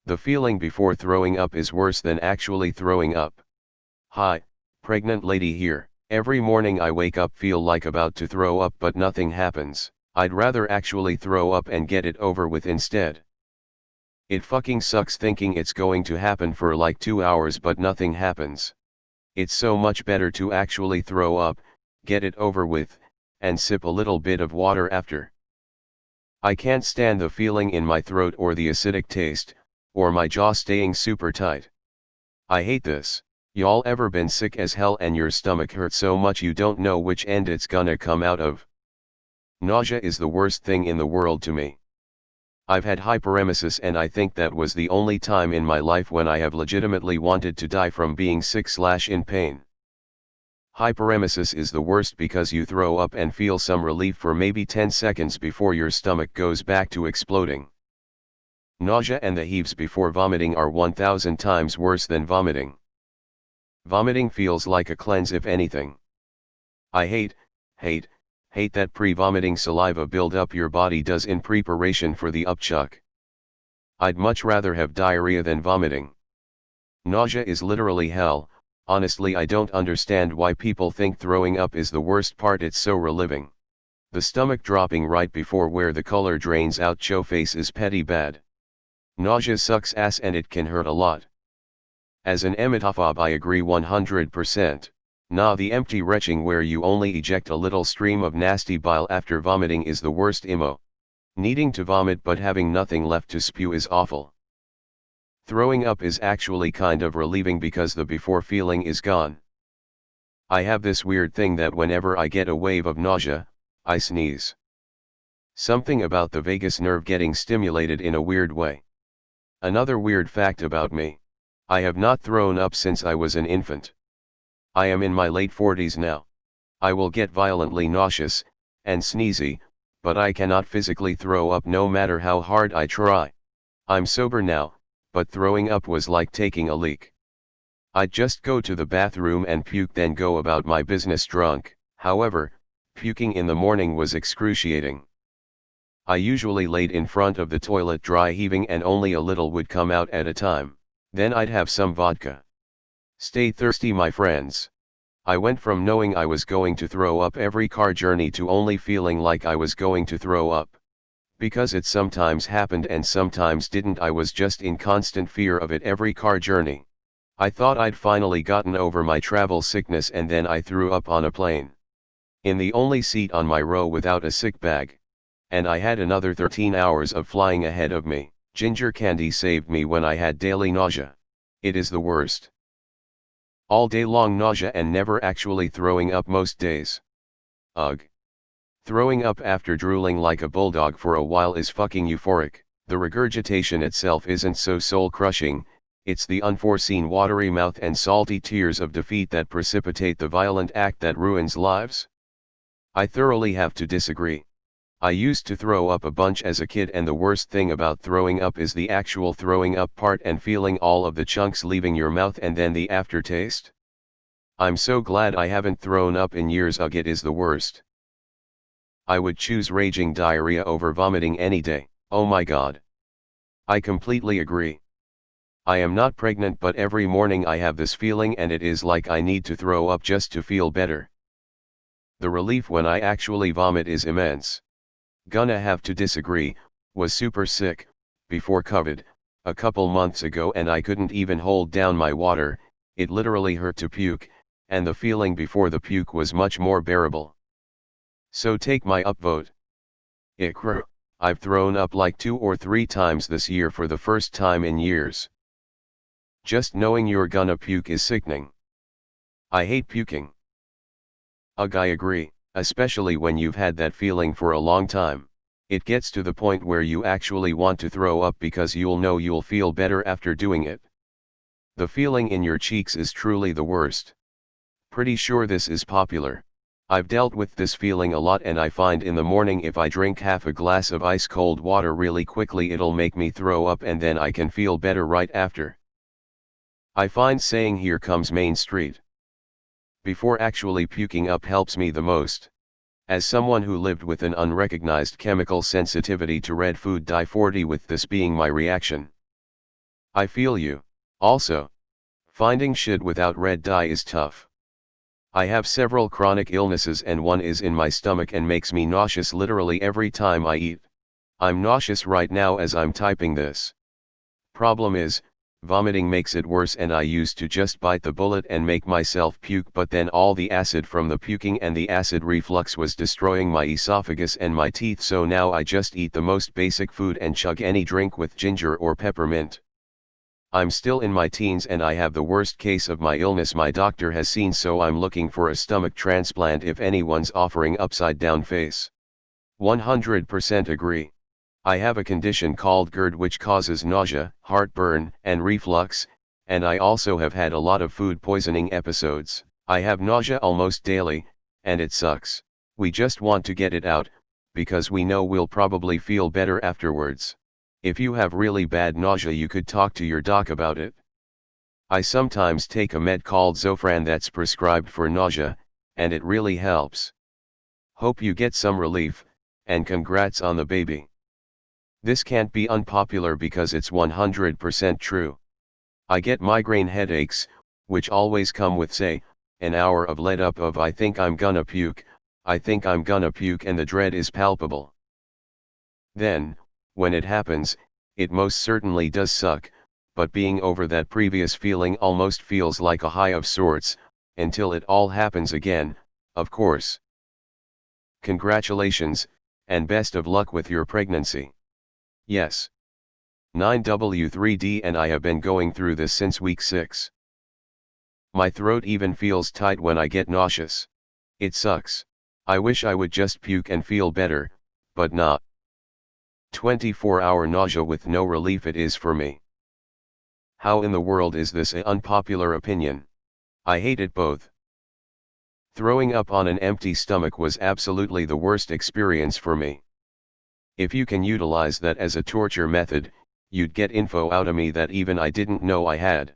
The feeling before throwing up is worse than actually throwing up. Hi, pregnant lady here. Every morning I wake up feel like about to throw up but nothing happens. I'd rather actually throw up and get it over with instead. It fucking sucks thinking it's going to happen for like 2 hours but nothing happens. It's so much better to actually throw up, get it over with, and sip a little bit of water after. I can't stand the feeling in my throat or the acidic taste, or my jaw staying super tight. I hate this. Y'all ever been sick as hell and your stomach hurts so much you don't know which end it's gonna come out of? Nausea is the worst thing in the world to me. I've had hyperemesis and I think that was the only time in my life when I have legitimately wanted to die from being sick/in pain. Hyperemesis is the worst because you throw up and feel some relief for maybe 10 seconds before your stomach goes back to exploding. Nausea and the heaves before vomiting are 1,000 times worse than vomiting. Vomiting feels like a cleanse if anything. I hate that pre-vomiting saliva build-up your body does in preparation for the upchuck. I'd much rather have diarrhea than vomiting. Nausea is literally hell. Honestly, I don't understand why people think throwing up is the worst part. It's so relieving. The stomach dropping right before where the color drains out show face is petty bad. Nausea sucks ass and it can hurt a lot. As an emetophobe I agree 100%. Nah, the empty retching where you only eject a little stream of nasty bile after vomiting is the worst emo. Needing to vomit but having nothing left to spew is awful. Throwing up is actually kind of relieving because the before feeling is gone. I have this weird thing that whenever I get a wave of nausea, I sneeze. Something about the vagus nerve getting stimulated in a weird way. Another weird fact about me. I have not thrown up since I was an infant. I am in my late 40s now. I will get violently nauseous, and sneezy, but I cannot physically throw up no matter how hard I try. I'm sober now, but throwing up was like taking a leak. I'd just go to the bathroom and puke then go about my business drunk. However, puking in the morning was excruciating. I usually laid in front of the toilet dry heaving and only a little would come out at a time. Then I'd have some vodka. Stay thirsty my friends. I went from knowing I was going to throw up every car journey to only feeling like I was going to throw up. Because it sometimes happened and sometimes didn't, I was just in constant fear of it every car journey. I thought I'd finally gotten over my travel sickness and then I threw up on a plane. In the only seat on my row without a sick bag. And I had another 13 hours of flying ahead of me. Ginger candy saved me when I had daily nausea. It is the worst. All day long nausea and never actually throwing up most days. Ugh. Throwing up after drooling like a bulldog for a while is fucking euphoric. The regurgitation itself isn't so soul-crushing, it's the unforeseen watery mouth and salty tears of defeat that precipitate the violent act that ruins lives. I thoroughly have to disagree. I used to throw up a bunch as a kid and the worst thing about throwing up is the actual throwing up part and feeling all of the chunks leaving your mouth and then the aftertaste. I'm so glad I haven't thrown up in years. Ugh, it is the worst. I would choose raging diarrhea over vomiting any day. Oh my god. I completely agree. I am not pregnant but every morning I have this feeling and it is like I need to throw up just to feel better. The relief when I actually vomit is immense. Gonna have to disagree, was super sick, before COVID, a couple months ago and I couldn't even hold down my water, it literally hurt to puke, and the feeling before the puke was much more bearable. So take my upvote. Ikra, I've thrown up like 2 or 3 times this year for the first time in years. Just knowing you're gonna puke is sickening. I hate puking. Ugh, I agree, especially when you've had that feeling for a long time. It gets to the point where you actually want to throw up because you'll know you'll feel better after doing it. The feeling in your cheeks is truly the worst. Pretty sure this is popular. I've dealt with this feeling a lot and I find in the morning if I drink half a glass of ice cold water really quickly it'll make me throw up and then I can feel better right after. I find saying here comes Main Street before actually puking up helps me the most. As someone who lived with an unrecognized chemical sensitivity to red food dye 40 with this being my reaction. I feel you. Also, finding shit without red dye is tough. I have several chronic illnesses and one is in my stomach and makes me nauseous literally every time I eat. I'm nauseous right now as I'm typing this. Problem is, vomiting makes it worse and I used to just bite the bullet and make myself puke, but then all the acid from the puking and the acid reflux was destroying my esophagus and my teeth, so now I just eat the most basic food and chug any drink with ginger or peppermint. I'm still in my teens and I have the worst case of my illness my doctor has seen, so I'm looking for a stomach transplant if anyone's offering upside down face. 100% agree. I have a condition called GERD which causes nausea, heartburn, and reflux, and I also have had a lot of food poisoning episodes. I have nausea almost daily, and it sucks. We just want to get it out, because we know we'll probably feel better afterwards. If you have really bad nausea you could talk to your doc about it. I sometimes take a med called Zofran that's prescribed for nausea, and it really helps. Hope you get some relief, and congrats on the baby. This can't be unpopular because it's 100% true. I get migraine headaches, which always come with say, an hour of let up of I think I'm gonna puke, I think I'm gonna puke, and the dread is palpable. Then, when it happens, it most certainly does suck, but being over that previous feeling almost feels like a high of sorts, until it all happens again, of course. Congratulations, and best of luck with your pregnancy. Yes. 9W3D and I have been going through this since week 6. My throat even feels tight when I get nauseous. It sucks. I wish I would just puke and feel better, but not. 24-hour nausea with no relief it is for me. How in the world is this an unpopular opinion? I hate it both. Throwing up on an empty stomach was absolutely the worst experience for me. If you can utilize that as a torture method, you'd get info out of me that even I didn't know I had.